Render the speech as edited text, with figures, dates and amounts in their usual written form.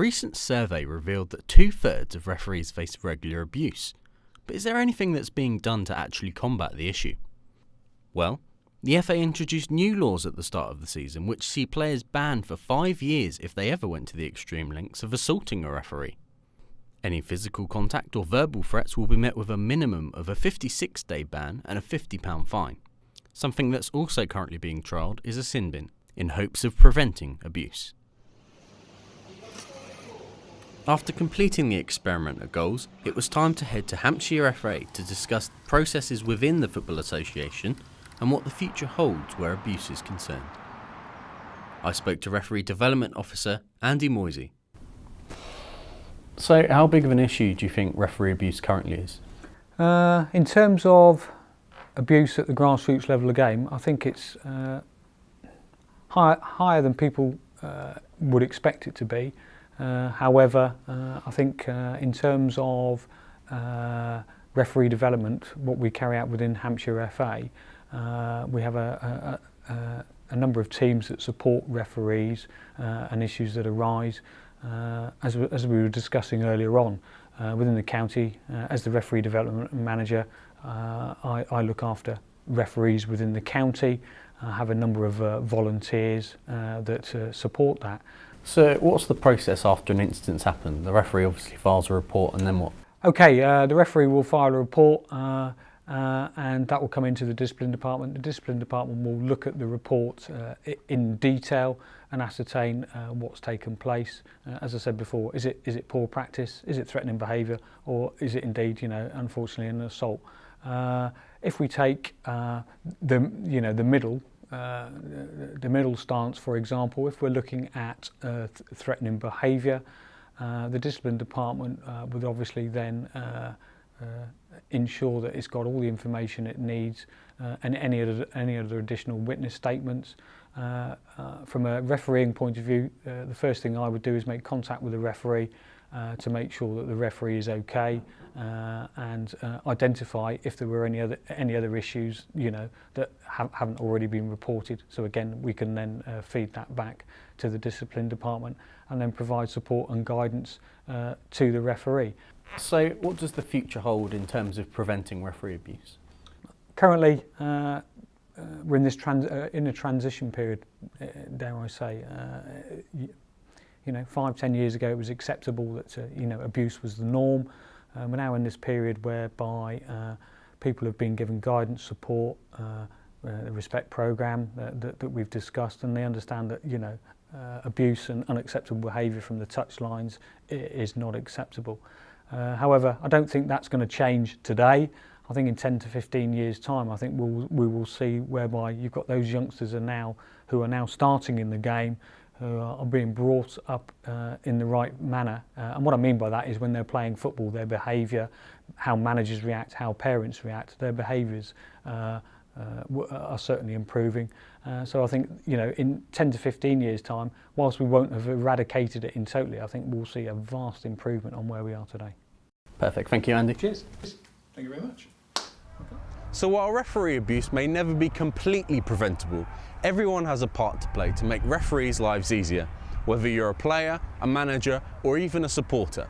recent survey revealed that 2/3 of referees face regular abuse. But is there anything that's being done to actually combat the issue? Well, the FA introduced new laws at the start of the season which see players banned for 5 years if they ever went to the extreme lengths of assaulting a referee. Any physical contact or verbal threats will be met with a minimum of a 56-day ban and a £50 fine. Something that's also currently being trialled is a sin bin, in hopes of preventing abuse. After completing the experiment at goals, it was time to head to Hampshire FA to discuss processes within the Football Association and what the future holds where abuse is concerned. I spoke to Referee Development Officer Andy Moisey. So how big of an issue do you think referee abuse currently is? In terms of abuse at the grassroots level of the game, I think it's higher than people would expect it to be. However, I think in terms of referee development, what we carry out within Hampshire FA, we have a number of teams that support referees and issues that arise. As we were discussing earlier on, within the county, as the referee development manager, I look after referees within the county. I have a number of volunteers that support that. So what's the process after an incident's happened? The referee obviously files a report, and then what? Okay, the referee will file a report and that will come into the discipline department. The discipline department will look at the report in detail and ascertain what's taken place. As I said before, is it poor practice? Is it threatening behaviour? Or is it indeed, unfortunately, an assault? If we take the middle stance, for example, if we're looking at threatening behaviour, the discipline department would obviously then ensure that it's got all the information it needs and any other additional witness statements. From a refereeing point of view, the first thing I would do is make contact with the referee to make sure that the referee is okay and identify if there were any other issues that haven't already been reported. So again, we can then feed that back to the discipline department and then provide support and guidance to the referee. So what does the future hold in terms of preventing referee abuse? Currently, we're in this in a transition period, dare I say. 5-10 years ago it was acceptable that abuse was the norm. We're now in this period whereby people have been given guidance, support, the Respect programme that we've discussed, and they understand that abuse and unacceptable behaviour from the touchlines is not acceptable. However, I don't think that's going to change today. I think in 10 to 15 years' time, I think we will see whereby you've got those youngsters who are now starting in the game, who are being brought up in the right manner. And what I mean by that is when they're playing football, their behaviour, how managers react, how parents react, their behaviours are certainly improving. So I think, in 10 to 15 years' time, whilst we won't have eradicated it in totally, I think we'll see a vast improvement on where we are today. Perfect. Thank you, Andy. Cheers. Thank you very much. So while referee abuse may never be completely preventable, everyone has a part to play to make referees' lives easier, whether you're a player, a manager, or even a supporter.